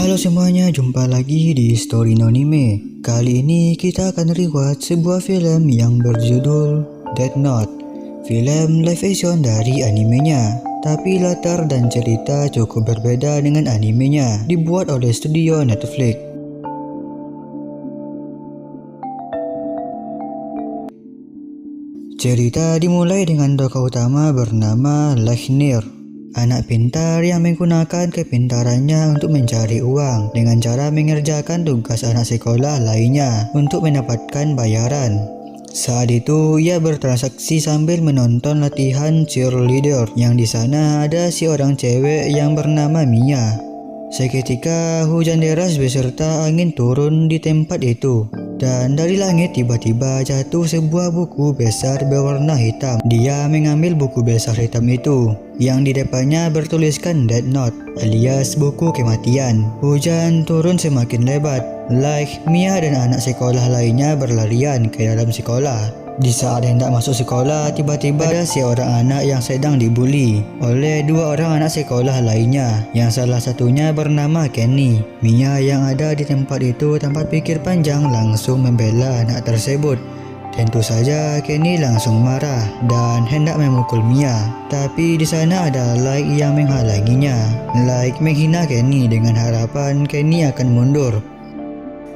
Halo semuanya, jumpa lagi di Story Nonime. Kali ini kita akan rewatch sebuah film yang berjudul Death Note. Film live action dari animenya, tapi latar dan cerita cukup berbeda dengan animenya, dibuat oleh studio Netflix. Cerita dimulai dengan tokoh utama bernama Leichnir, anak pintar yang menggunakan kepintarannya untuk mencari uang dengan cara mengerjakan tugas anak sekolah lainnya untuk mendapatkan bayaran. Saat itu ia bertransaksi sambil menonton latihan cheerleader yang di sana ada si orang cewek yang bernama Mia. Seketika hujan deras beserta angin turun di tempat itu, dan dari langit tiba-tiba jatuh sebuah buku besar berwarna hitam. Dia mengambil buku besar hitam itu, yang di depannya bertuliskan Death Note alias buku kematian. Hujan turun semakin lebat. Mia dan anak sekolah lainnya berlarian ke dalam sekolah. Di saat hendak masuk sekolah, tiba-tiba ada seorang anak yang sedang dibuli oleh dua orang anak sekolah lainnya, yang salah satunya bernama Kenny. Mia yang ada di tempat itu tanpa pikir panjang langsung membela anak tersebut. Tentu saja Kenny langsung marah dan hendak memukul Mia, tapi di sana ada Light yang menghalanginya. Light menghina Kenny dengan harapan Kenny akan mundur,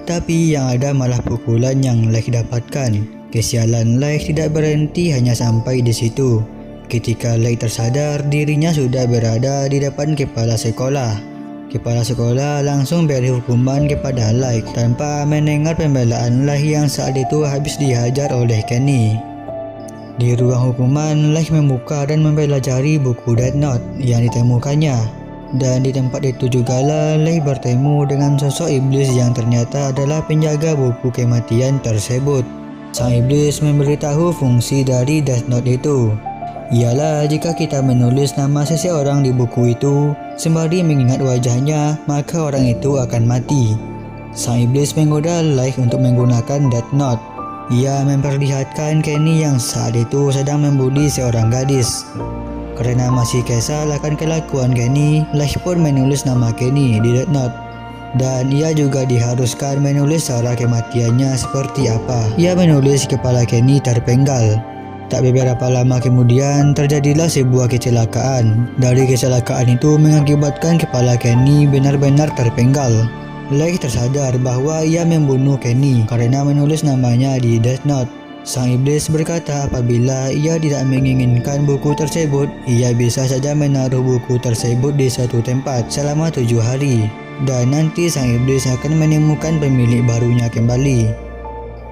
tapi yang ada malah pukulan yang Light dapatkan. Kesialan Light tidak berhenti hanya sampai di situ. Ketika Light tersadar, dirinya sudah berada di depan kepala sekolah. Kepala sekolah langsung beri hukuman kepada Light tanpa mendengar pembelaan Light yang saat itu habis dihajar oleh Kenny. Di ruang hukuman, Light membuka dan mempelajari buku Death Note yang ditemukannya. Dan di tempat itu juga Light bertemu dengan sosok iblis yang ternyata adalah penjaga buku kematian tersebut. Sang iblis memberitahu fungsi dari Death Note itu ialah jika kita menulis nama seseorang di buku itu sembari mengingat wajahnya, maka orang itu akan mati. Sang iblis menggoda Light untuk menggunakan Death Note. Ia memperlihatkan Kenny yang saat itu sedang membuli seorang gadis. Karena masih kesal akan kelakuan Kenny, Light pun menulis nama Kenny di Death Note. Dan ia juga diharuskan menulis cara kematiannya seperti apa. Ia menulis kepala Kenny terpenggal. Tak beberapa lama kemudian terjadilah sebuah kecelakaan. Dari kecelakaan itu mengakibatkan kepala Kenny benar-benar terpenggal. Light tersadar bahwa ia membunuh Kenny karena menulis namanya di Death Note. Sang iblis berkata apabila ia tidak menginginkan buku tersebut, ia bisa saja menaruh buku tersebut di satu tempat selama 7 hari. Dan nanti sang iblis akan menemukan pemilik barunya kembali.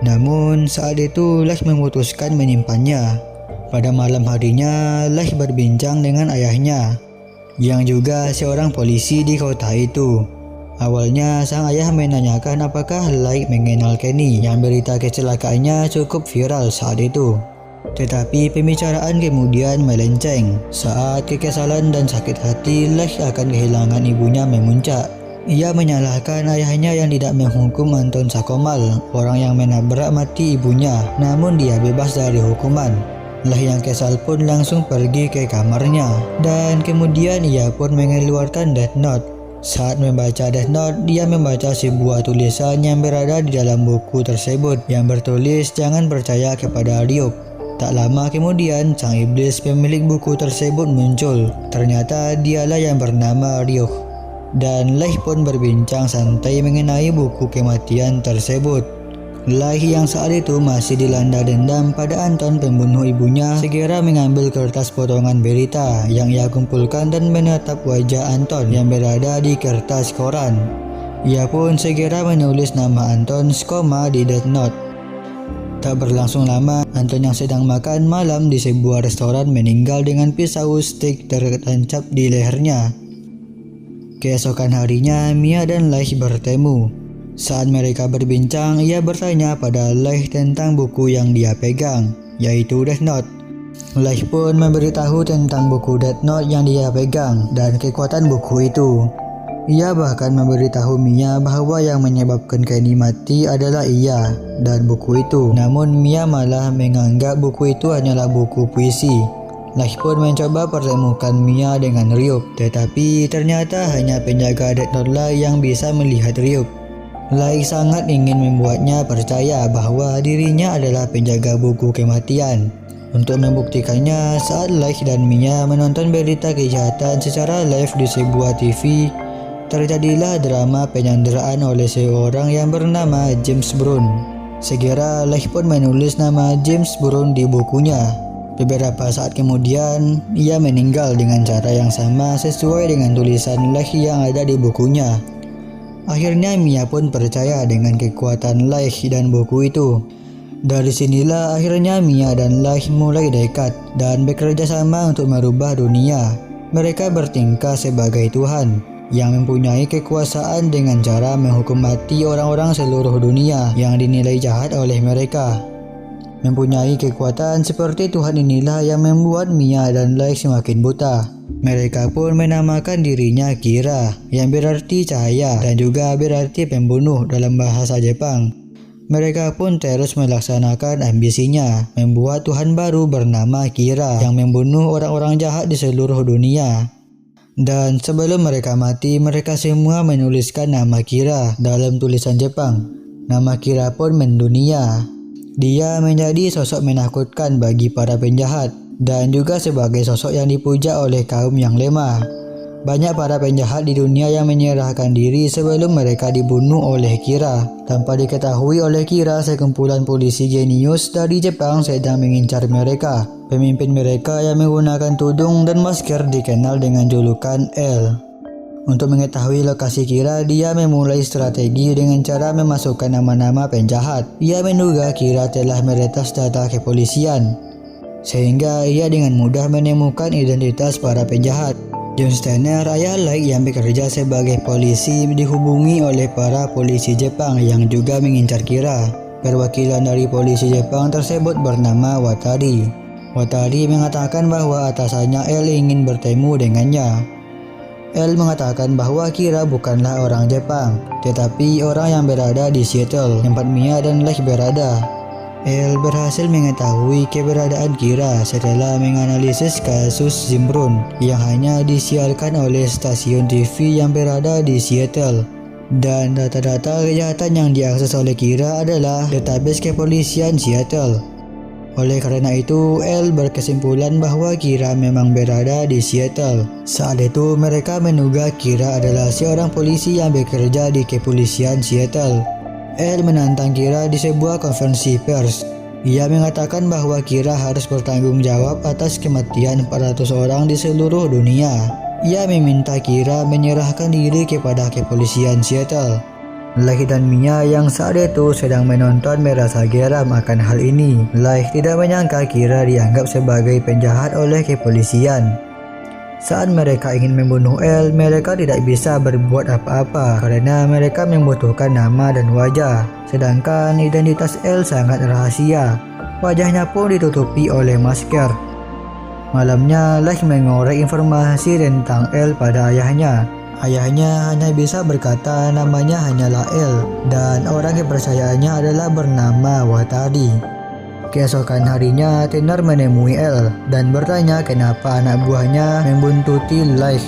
Namun saat itu Light memutuskan menyimpannya. Pada malam harinya Light berbincang dengan ayahnya, yang juga seorang polisi di kota itu. Awalnya sang ayah menanyakan apakah Light mengenal Kenny yang berita kecelakaannya cukup viral saat itu. Tetapi pembicaraan kemudian melenceng saat kekesalan dan sakit hati Light akan kehilangan ibunya memuncak. Ia menyalahkan ayahnya yang tidak menghukum Anton Sakomal, orang yang menabrak mati ibunya, namun dia bebas dari hukuman. Yang kesal pun langsung pergi ke kamarnya, dan kemudian ia pun mengeluarkan Death Note. Saat membaca Death Note, dia membaca sebuah tulisan yang berada di dalam buku tersebut yang bertulis jangan percaya kepada Ryuk. Tak lama kemudian sang iblis pemilik buku tersebut muncul. Ternyata dialah yang bernama Ryuk. Dan Light pun berbincang santai mengenai buku kematian tersebut. Light yang saat itu masih dilanda dendam pada Anton pembunuh ibunya segera mengambil kertas potongan berita yang ia kumpulkan dan menatap wajah Anton yang berada di kertas koran. Ia pun segera menulis nama Anton skoma di Death Note. Tak berlangsung lama, Anton yang sedang makan malam di sebuah restoran meninggal dengan pisau stik tertancap di lehernya. Keesokan harinya, Mia dan Light bertemu. Saat mereka berbincang, ia bertanya pada Light tentang buku yang dia pegang, yaitu Death Note. Light pun memberitahu tentang buku Death Note yang dia pegang dan kekuatan buku itu. Ia bahkan memberitahu Mia bahwa yang menyebabkan Kenny mati adalah ia dan buku itu. Namun Mia malah menganggap buku itu hanyalah buku puisi. Lai pun mencoba pertemukan Mia dengan Ryuk, tetapi ternyata hanya penjaga Death Note Lai yang bisa melihat Ryuk. Lai sangat ingin membuatnya percaya bahwa dirinya adalah penjaga buku kematian. Untuk membuktikannya, saat Lai dan Mia menonton berita kejahatan secara live di sebuah TV, terjadilah drama penyanderaan oleh seorang yang bernama James Brown. Segera Lai pun menulis nama James Brown di bukunya. Beberapa saat kemudian, ia meninggal dengan cara yang sama sesuai dengan tulisan Lai yang ada di bukunya. Akhirnya Mia pun percaya dengan kekuatan Lai dan buku itu. Dari sinilah akhirnya Mia dan Lai mulai dekat dan bekerja sama untuk merubah dunia. Mereka bertingkah sebagai Tuhan yang mempunyai kekuasaan dengan cara menghukum mati orang-orang seluruh dunia yang dinilai jahat oleh mereka. Mempunyai kekuatan seperti Tuhan inilah yang membuat Mia dan Lai semakin buta. Mereka pun menamakan dirinya Kira, yang berarti cahaya dan juga berarti pembunuh dalam bahasa Jepang. Mereka pun terus melaksanakan ambisinya, membuat Tuhan baru bernama Kira yang membunuh orang-orang jahat di seluruh dunia. Dan sebelum mereka mati, mereka semua menuliskan nama Kira dalam tulisan Jepang. Nama Kira pun mendunia. Dia menjadi sosok menakutkan bagi para penjahat dan juga sebagai sosok yang dipuja oleh kaum yang lemah. Banyak para penjahat di dunia yang menyerahkan diri sebelum mereka dibunuh oleh Kira. Tanpa diketahui oleh Kira, sekumpulan polisi jenius dari Jepang sedang mengincar mereka. Pemimpin mereka yang menggunakan tudung dan masker dikenal dengan julukan L. Untuk mengetahui lokasi Kira, dia memulai strategi dengan cara memasukkan nama-nama penjahat. Ia menduga Kira telah meretas data kepolisian, sehingga ia dengan mudah menemukan identitas para penjahat. John Steiner, ayah Lai yang bekerja sebagai polisi, dihubungi oleh para polisi Jepang yang juga mengincar Kira. Perwakilan dari polisi Jepang tersebut bernama Watari. Watari mengatakan bahwa atasannya L ingin bertemu dengannya. L mengatakan bahwa Kira bukanlah orang Jepang, tetapi orang yang berada di Seattle, tempat Mia dan Lai berada. L berhasil mengetahui keberadaan Kira setelah menganalisis kasus Zimbron yang hanya disiarkan oleh stasiun TV yang berada di Seattle. Dan data-data kejahatan yang diakses oleh Kira adalah database kepolisian Seattle. Oleh karena itu, L berkesimpulan bahwa Kira memang berada di Seattle. Saat itu, mereka menduga Kira adalah seorang polisi yang bekerja di kepolisian Seattle. L menantang Kira di sebuah konferensi pers. Ia mengatakan bahwa Kira harus bertanggung jawab atas kematian 400 orang di seluruh dunia. Ia meminta Kira menyerahkan diri kepada kepolisian Seattle. Lai dan Mia yang saat itu sedang menonton merasa geram akan hal ini. Lai tidak menyangka Kira dianggap sebagai penjahat oleh kepolisian. Saat mereka ingin membunuh L, mereka tidak bisa berbuat apa-apa karena mereka membutuhkan nama dan wajah. Sedangkan identitas L sangat rahasia. Wajahnya pun ditutupi oleh masker. Malamnya, Lai mengorek informasi tentang L pada ayahnya. Ayahnya hanya bisa berkata namanya hanyalah L dan orang kepercayaannya adalah bernama Watari. Keesokan harinya, Tenor menemui L dan bertanya kenapa anak buahnya membuntuti Lai.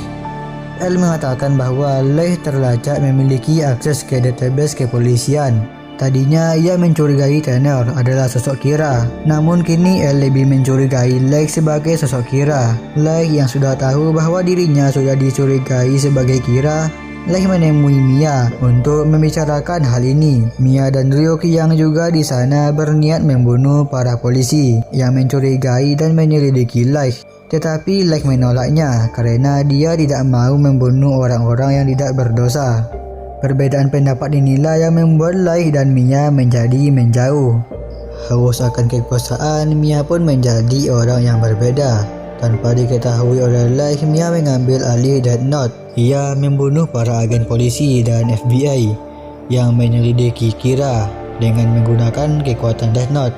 L mengatakan bahwa Lai terlacak memiliki akses ke database kepolisian. Tadinya ia mencurigai Tenor adalah sosok Kira, namun kini L lebih mencurigai Lai sebagai sosok Kira. Lai yang sudah tahu bahwa dirinya sudah dicurigai sebagai Kira, Lai menemui Mia untuk membicarakan hal ini. Mia dan Ryuk yang juga di sana berniat membunuh para polisi yang mencurigai dan menyelidiki Lai. Tetapi Lai menolaknya karena dia tidak mau membunuh orang-orang yang tidak berdosa. Perbedaan pendapat inilah yang membuat Lai dan Mia menjadi menjauh. Haus akan kekuasaan, Mia pun menjadi orang yang berbeda. Tanpa diketahui oleh Lai, Mia mengambil alih Death Note. Ia membunuh para agen polisi dan FBI yang menyelidiki Kira dengan menggunakan kekuatan Death Note.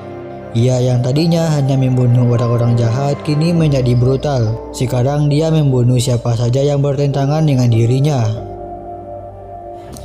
Ia yang tadinya hanya membunuh orang-orang jahat kini menjadi brutal. Sekarang dia membunuh siapa saja yang bertentangan dengan dirinya.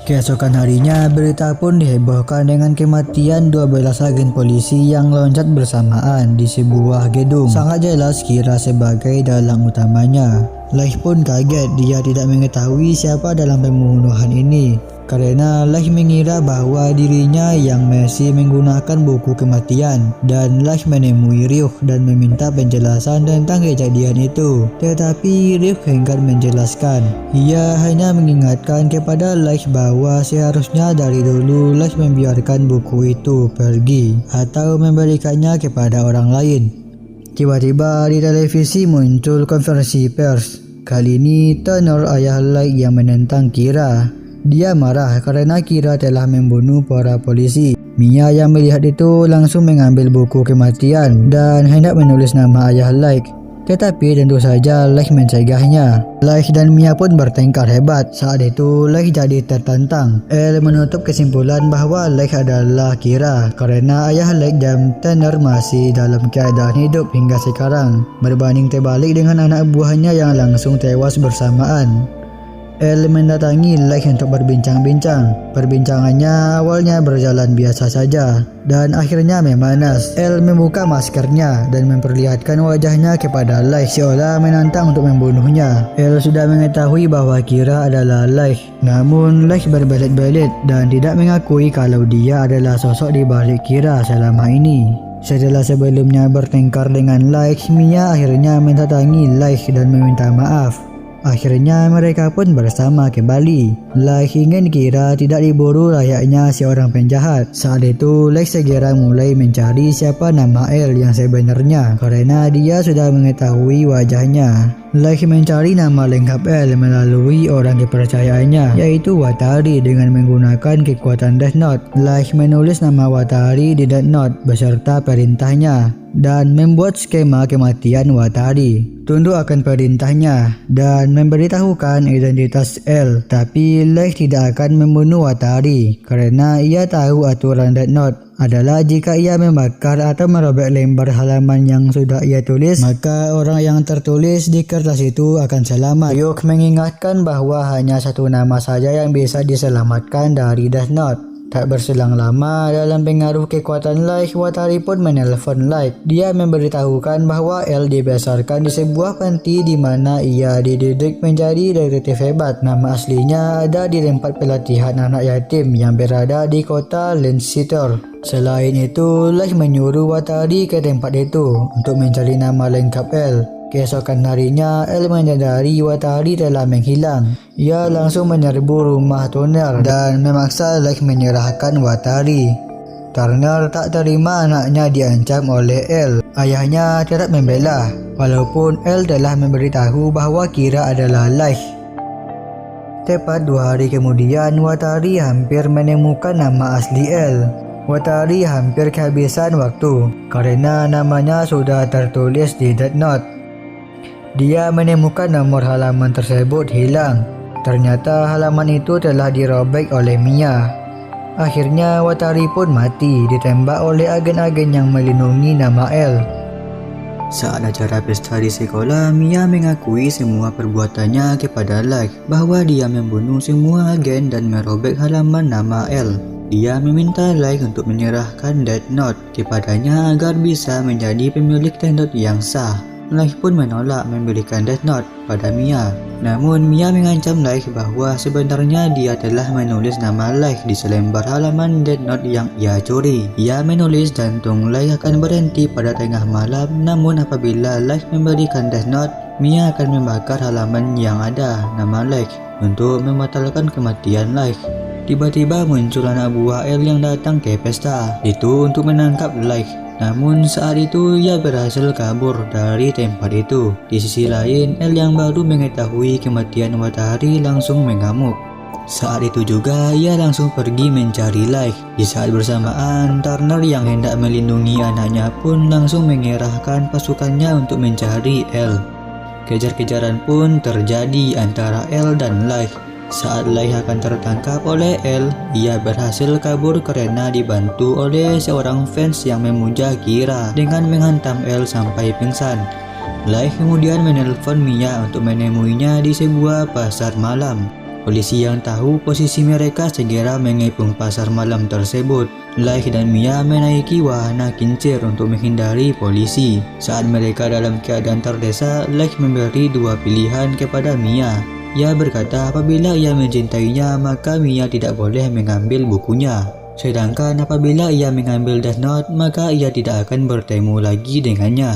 Keesokan harinya, berita pun dihebohkan dengan kematian 12 agen polisi yang loncat bersamaan di sebuah gedung. Sangat jelas Kira sebagai dalang utamanya. Leigh pun kaget, dia tidak mengetahui siapa dalam pembunuhan ini. Karena Leigh mengira bahwa dirinya yang masih menggunakan buku kematian, dan Leigh menemui Ryuk dan meminta penjelasan tentang kejadian itu. Tetapi Ryuk enggan menjelaskan. Ia hanya mengingatkan kepada Leigh bahwa seharusnya dari dulu Leigh membiarkan buku itu pergi atau memberikannya kepada orang lain. Tiba-tiba di televisi muncul konferensi pers. Kali ini Tanner, ayah Leigh, yang menentang Kira. Dia marah karena Kira telah membunuh para polisi. Mia yang melihat itu langsung mengambil buku kematian dan hendak menulis nama ayah Leigh. Tetapi tentu saja Leigh mencegahnya. Leigh dan Mia pun bertengkar hebat. Saat itu Leigh jadi tertantang. Elle menutup kesimpulan bahwa Leigh adalah Kira karena ayah Leigh dan Tanner masih dalam keadaan hidup hingga sekarang, berbanding terbalik dengan anak buahnya yang langsung tewas bersamaan. Elle mendatangi Leigh untuk berbincang-bincang. Perbincangannya awalnya berjalan biasa saja dan akhirnya memanas. Elle membuka maskernya dan memperlihatkan wajahnya kepada Leigh seolah menantang untuk membunuhnya. Elle sudah mengetahui bahwa Kira adalah Leigh, namun Leigh berbelit-belit dan tidak mengakui kalau dia adalah sosok di balik Kira selama ini. Setelah sebelumnya bertengkar dengan Leigh, Mia akhirnya mendatangi Leigh dan meminta maaf. Akhirnya mereka pun bersama kembali. Leigh ingin Kira tidak diburu layaknya seorang penjahat. Saat itu Leigh segera mulai mencari siapa nama Elle yang sebenarnya karena dia sudah mengetahui wajahnya. Leigh mencari nama lengkap Elle melalui orang kepercayaannya, yaitu Watari, dengan menggunakan kekuatan Death Note. Leigh menulis nama Watari di Death Note beserta perintahnya dan membuat skema kematian Watari. Tunduk akan perintahnya dan memberitahukan identitas Elle. Tapi Leigh tidak akan membunuh Watari karena ia tahu aturan Death Note adalah jika ia membakar atau merobek lembar halaman yang sudah ia tulis, maka orang yang tertulis di kertas itu akan selamat. Ryuk mengingatkan bahwa hanya satu nama saja yang bisa diselamatkan dari Death Note. Tak berselang lama, dalam pengaruh kekuatan Leigh, Watari pun menelpon Leigh. Dia memberitahukan bahwa Elle dibesarkan di sebuah panti di mana ia dididik menjadi detektif hebat. Nama aslinya ada di tempat pelatihan anak yatim yang berada di kota Lancaster. Selain itu, Leigh menyuruh Watari ke tempat itu untuk mencari nama lengkap Elle. Keesokan harinya, Elle menyadari Watari telah menghilang. Ia langsung menyerbu rumah Turner dan memaksa Leigh menyerahkan Watari. Turner tak terima anaknya diancam oleh Elle. Ayahnya tetap membela, walaupun Elle telah memberitahu bahwa Kira adalah Leigh. Tepat 2 hari kemudian, Watari hampir menemukan nama asli Elle. Watari hampir kehabisan waktu karena namanya sudah tertulis di Death Note. Dia menemukan nomor halaman tersebut hilang. Ternyata halaman itu telah dirobek oleh Mia. Akhirnya Watari pun mati ditembak oleh agen-agen yang melindungi nama Elle. Saat acara pesta di sekolah, Mia mengakui semua perbuatannya kepada Leigh, bahwa dia membunuh semua agen dan merobek halaman nama Elle. Dia meminta Leigh untuk menyerahkan Death Note kepadanya agar bisa menjadi pemilik Death Note yang sah. Leigh pun menolak memberikan Death Note pada Mia. Namun Mia mengancam Leigh bahwa sebenarnya dia telah menulis nama Leigh di selembar halaman Death Note yang ia curi. Ia menulis jantung Leigh akan berhenti pada tengah malam, namun apabila Leigh memberikan Death Note, Mia akan membakar halaman yang ada nama Leigh untuk membatalkan kematian Leigh. Tiba-tiba muncul anak buah Elle yang datang ke pesta itu untuk menangkap Leigh. Namun saat itu ia berhasil kabur dari tempat itu. Di sisi lain, Elle yang baru mengetahui kematian Watari langsung mengamuk. Saat itu juga ia langsung pergi mencari Leigh. Di saat bersamaan, Turner yang hendak melindungi anaknya pun langsung mengerahkan pasukannya untuk mencari Elle. Kejar-kejaran pun terjadi antara Elle dan Leigh. Saat Leigh akan tertangkap oleh Elle, ia berhasil kabur karena dibantu oleh seorang fans yang memuja Kira dengan menghantam Elle sampai pingsan. Leigh kemudian menelpon Mia untuk menemuinya di sebuah pasar malam. Polisi yang tahu posisi mereka segera mengepung pasar malam tersebut. Leigh dan Mia menaiki wahana kincir untuk menghindari polisi. Saat mereka dalam keadaan terdesak, Leigh memberi dua pilihan kepada Mia. Ia berkata apabila ia mencintainya, maka Mia tidak boleh mengambil bukunya. Sedangkan apabila ia mengambil Death Note, maka ia tidak akan bertemu lagi dengannya.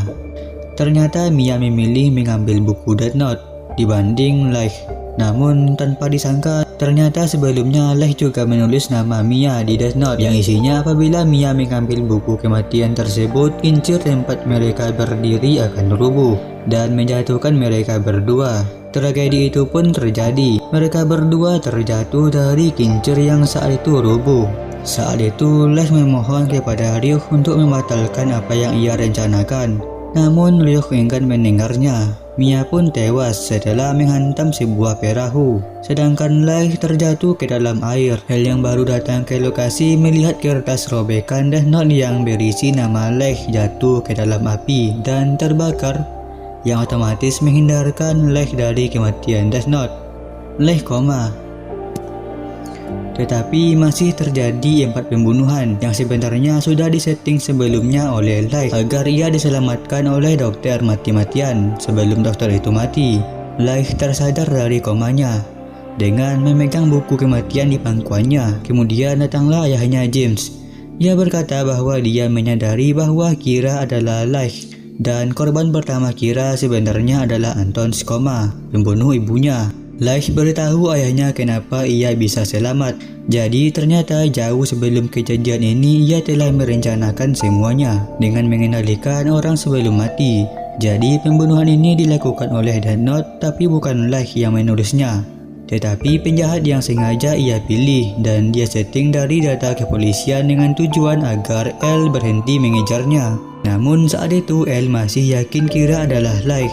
Ternyata Mia memilih mengambil buku Death Note dibanding Leigh. Namun tanpa disangka, ternyata sebelumnya Leigh juga menulis nama Mia di Death Note yang isinya apabila Mia mengambil buku kematian tersebut, kincir tempat mereka berdiri akan rubuh dan menjatuhkan mereka berdua. Tragedi itu pun terjadi. Mereka berdua terjatuh dari kincir yang saat itu rubuh. Saat itu Leigh memohon kepada Ryuk untuk membatalkan apa yang ia rencanakan. Namun Ryuk enggan mendengarnya. Mia pun tewas setelah menghantam sebuah perahu. Sedangkan Leigh terjatuh ke dalam air. Hel yang baru datang ke lokasi melihat kertas robekan Death Note yang berisi nama Leigh jatuh ke dalam api dan terbakar, yang otomatis menghindarkan Leigh dari kematian Death Note. Leigh koma. Tetapi masih terjadi 4 pembunuhan yang sebenarnya sudah disetting sebelumnya oleh Leigh agar ia diselamatkan oleh dokter mati-matian sebelum dokter itu mati. Leigh tersadar dari komanya dengan memegang buku kematian di pangkuannya. Kemudian datanglah ayahnya James. Ia berkata bahwa dia menyadari bahwa Kira adalah Leigh dan korban pertama Kira sebenarnya adalah Anton Skoma, pembunuh ibunya. Leigh beritahu ayahnya kenapa ia bisa selamat. Jadi ternyata jauh sebelum kejadian ini ia telah merencanakan semuanya dengan mengendalikan orang sebelum mati. Jadi pembunuhan ini dilakukan oleh Death Note tapi bukan Leigh yang menulisnya, tetapi penjahat yang sengaja ia pilih dan dia setting dari data kepolisian dengan tujuan agar L berhenti mengejarnya. Namun saat itu L masih yakin Kira adalah Leigh.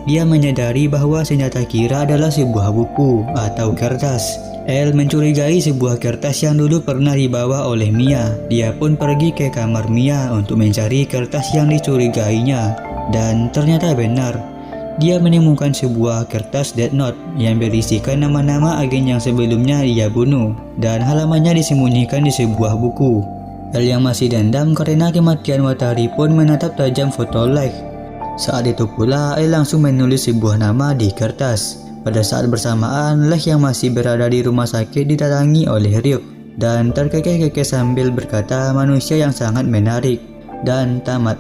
Dia menyadari bahwa senjata Kira adalah sebuah buku atau kertas. L mencurigai sebuah kertas yang dulu pernah dibawa oleh Mia. Dia pun pergi ke kamar Mia untuk mencari kertas yang dicurigainya. Dan ternyata benar. Dia menemukan sebuah kertas Death Note yang berisikan nama-nama agen yang sebelumnya ia bunuh. Dan halamannya disembunyikan di sebuah buku. L yang masih dendam karena kematian Watari pun menatap tajam foto Leigh. Saat itu pula, L langsung menulis sebuah nama di kertas. Pada saat bersamaan, Leigh yang masih berada di rumah sakit didatangi oleh Ryuk dan terkekeh-kekeh sambil berkata manusia yang sangat menarik. Dan tamat.